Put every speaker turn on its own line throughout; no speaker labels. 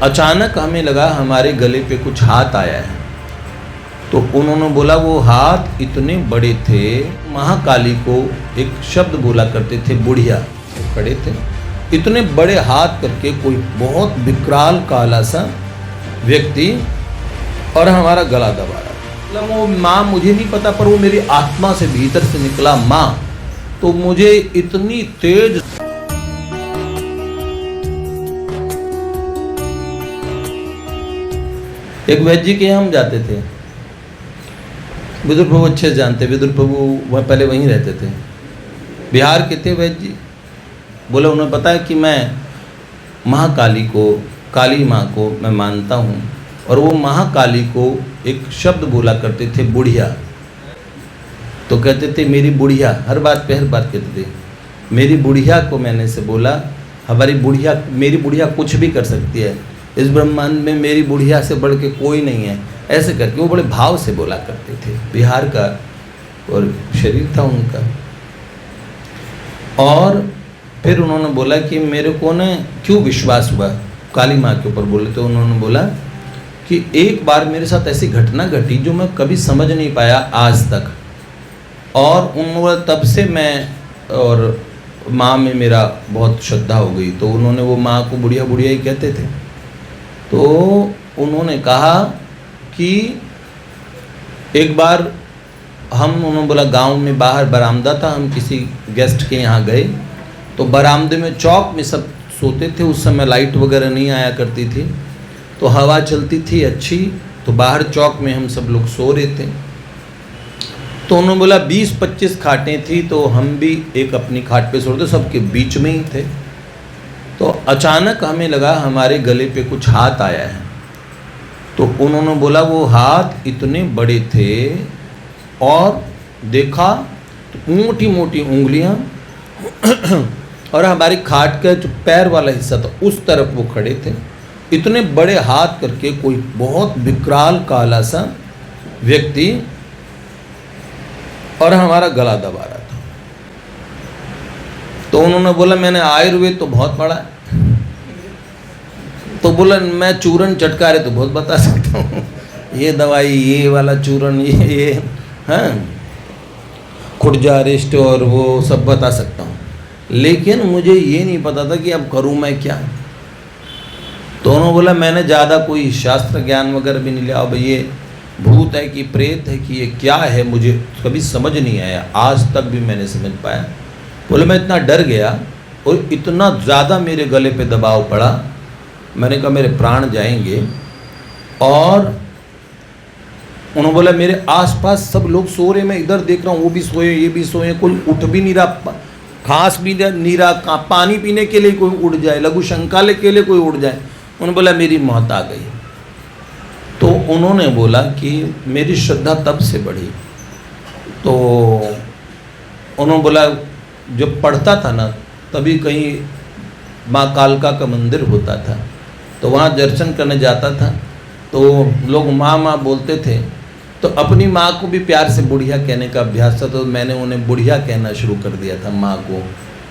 अचानक हमें लगा हमारे गले पे कुछ हाथ आया है। तो उन्होंने बोला वो हाथ इतने बड़े थे, महाकाली को एक शब्द बोला करते थे बुढ़िया। खड़े थे, इतने बड़े हाथ करके कोई बहुत विकराल काला सा व्यक्ति और हमारा गला दबा रहा। मतलब वो माँ मुझे नहीं पता, पर वो मेरी आत्मा से भीतर से निकला माँ। तो मुझे इतनी तेज एक वैद्य जी के यहाँ हम जाते थे, विदुर प्रभु अच्छे से जानते, विदुर प्रभु वह पहले वहीं रहते थे, बिहार के थे वैद्य जी। बोले उन्हें पता है कि मैं महाकाली को, काली माँ को मैं मानता हूँ, और वो महाकाली को एक शब्द बोला करते थे बुढ़िया। तो कहते थे मेरी बुढ़िया, हर बात कहते थे मेरी बुढ़िया को मैंने से बोला, हमारी बुढ़िया, मेरी बुढ़िया कुछ भी कर सकती है, इस ब्रह्मांड में मेरी बुढ़िया से बढ़ के कोई नहीं है, ऐसे करके वो बड़े भाव से बोला करते थे। बिहार का और शरीर था उनका। और फिर उन्होंने बोला कि मेरे को न क्यों विश्वास हुआ काली माँ के ऊपर बोले, तो उन्होंने बोला कि एक बार मेरे साथ ऐसी घटना घटी जो मैं कभी समझ नहीं पाया आज तक, और उन्होंने तब से मैं और माँ में मेरा बहुत श्रद्धा हो गई। तो उन्होंने वो माँ को बुढ़िया बुढ़िया ही कहते थे। तो उन्होंने कहा कि एक बार उन्होंने बोला गांव में बाहर बरामदा था, हम किसी गेस्ट के यहाँ गए, तो बरामदे में चौक में सब सोते थे, उस समय लाइट वगैरह नहीं आया करती थी, तो हवा चलती थी अच्छी, तो बाहर चौक में हम सब लोग सो रहे थे। तो उन्होंने बोला 20-25 खाटें थी, तो हम भी एक अपनी खाट पे सो रहे थे, सबके बीच में ही थे। तो अचानक हमें लगा हमारे गले पे कुछ हाथ आया है। तो उन्होंने बोला वो हाथ इतने बड़े थे, और देखा तो मोटी मोटी उंगलियां और हमारी खाट का जो पैर वाला हिस्सा था उस तरफ वो खड़े थे, इतने बड़े हाथ करके कोई बहुत विकराल काला सा व्यक्ति और हमारा गला दबा रहा था। तो उन्होंने बोला मैंने आयुर्वेद तो बहुत पढ़ा है, तो बोला मैं चूरन चटकारे तो बहुत बता सकता हूँ, ये दवाई, ये वाला चूरन, ये हाँ खुर्जा रिष्ट और वो सब बता सकता हूँ, लेकिन मुझे ये नहीं पता था कि अब करूँ मैं क्या। तो उन्होंने बोला मैंने ज़्यादा कोई शास्त्र ज्ञान वगैरह भी नहीं लिया, अब ये भूत है कि प्रेत है कि ये क्या है मुझे कभी समझ नहीं आया, आज तक भी मैंने समझ पाया। बोले मैं इतना डर गया और इतना ज़्यादा मेरे गले पे दबाव पड़ा, मैंने कहा मेरे प्राण जाएंगे। और उन्होंने बोला मेरे आसपास सब लोग सो रहे, मैं इधर देख रहा हूँ, वो भी सोए, ये भी सोए, कोई उठ भी नहीं रहा, खांस भी नहीं रहा, पानी पीने के लिए कोई उठ जाए, लघु शंकाले के लिए कोई उठ जाए। उन्होंने बोला मेरी मौत आ गई। तो उन्होंने बोला कि मेरी श्रद्धा तब से बढ़ी। तो उन्होंने बोला जब पढ़ता था ना, तभी कहीं माँ कालका का मंदिर होता था, तो वहाँ दर्शन करने जाता था, तो लोग माँ माँ बोलते थे, तो अपनी माँ को भी प्यार से बुढ़िया कहने का अभ्यास था, तो मैंने उन्हें बुढ़िया कहना शुरू कर दिया था माँ को।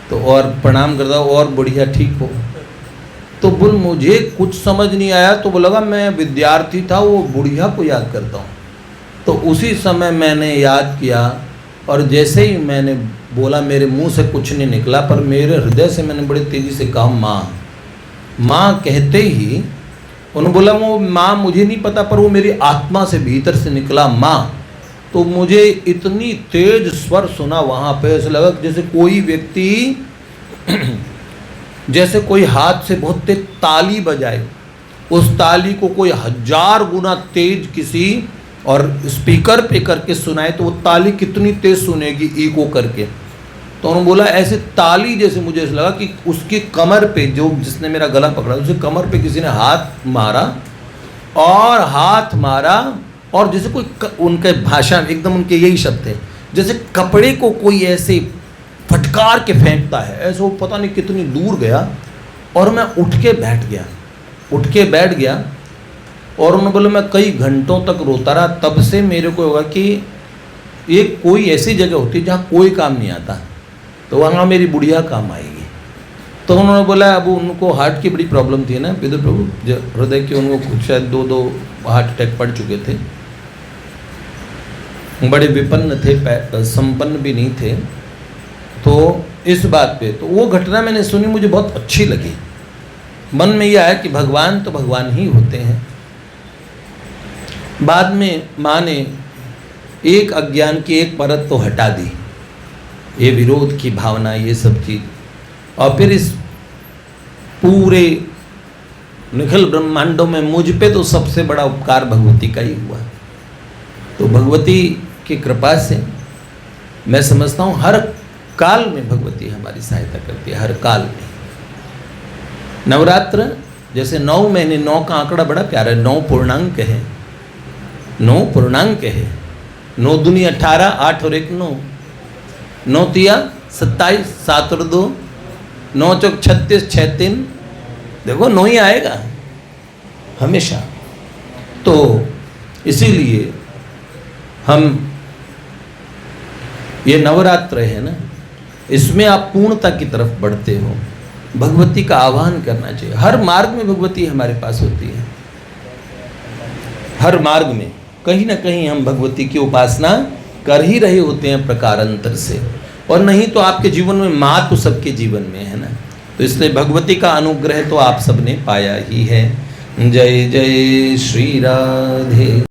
तो और प्रणाम करता और बुढ़िया ठीक हो। तो बोल मुझे कुछ समझ नहीं आया, तो वो लगा मैं विद्यार्थी था, वो बुढ़िया को याद करता हूँ। तो उसी समय मैंने याद किया, और जैसे ही मैंने बोला मेरे मुंह से कुछ नहीं निकला, पर मेरे हृदय से मैंने बड़ी तेज़ी से कहा माँ। माँ कहते ही उन्होंने बोला वो माँ मुझे नहीं पता, पर वो मेरी आत्मा से भीतर से निकला माँ। तो मुझे इतनी तेज स्वर सुना वहाँ पे, ऐसा लगा जैसे कोई व्यक्ति जैसे कोई हाथ से बहुत तेज ताली बजाए, उस ताली को कोई 1000 गुना तेज किसी और स्पीकर पे करके सुनाए, तो वो ताली कितनी तेज सुनेगी इको करके। तो उन्होंने बोला ऐसे ताली जैसे मुझे ऐसा लगा कि उसकी कमर पे, जो जिसने मेरा गला पकड़ा उसके कमर पे किसी ने हाथ मारा, और जैसे कोई उनके भाषा एकदम उनके यही शब्द थे, जैसे कपड़े को कोई ऐसे फटकार के फेंकता है, ऐसे वो पता नहीं कितनी दूर गया। और मैं उठ के बैठ गया, और उन्होंने बोला मैं कई घंटों तक रोता रहा। तब से मेरे को होगा कि ये कोई ऐसी जगह होती है जहाँ कोई काम नहीं आता, तो वहाँ मेरी बुढ़िया काम आएगी। तो उन्होंने बोला, अब उनको हार्ट की बड़ी प्रॉब्लम थी ना विदुर प्रभु, हृदय के उनको शायद 2 हार्ट अटैक पड़ चुके थे, बड़े विपन्न थे, संपन्न भी नहीं थे। तो इस बात पे तो वो घटना मैंने सुनी, मुझे बहुत अच्छी लगी। मन में यह आया कि भगवान तो भगवान ही होते हैं। बाद में माँ ने एक अज्ञान की एक परत तो हटा दी, ये विरोध की भावना, ये सब चीज, और फिर इस पूरे निखिल ब्रह्मांडों में मुझ पे तो सबसे बड़ा उपकार भगवती का ही हुआ। तो भगवती की कृपा से मैं समझता हूँ हर काल में भगवती हमारी सहायता करती है, हर काल में। नवरात्र जैसे 9 महीने, 9 का आंकड़ा बड़ा प्यारा है, 9 पूर्णांक है, 9 पूर्णांक है। 9 दूनी 18, 8 और 1 9, 9 तिया 27, 7 और 2, 9 चौक 36, 6 3, देखो 9 ही आएगा हमेशा। तो इसीलिए हम ये नवरात्र है ना, इसमें आप पूर्णता की तरफ बढ़ते हो, भगवती का आह्वान करना चाहिए। हर मार्ग में भगवती हमारे पास होती है, हर मार्ग में कहीं ना कहीं हम भगवती की उपासना कर ही रहे होते हैं प्रकारांतर से, और नहीं तो आपके जीवन में माँ तो सबके जीवन में है ना। तो इसलिए भगवती का अनुग्रह तो आप सबने पाया ही है। जय जय श्री राधे।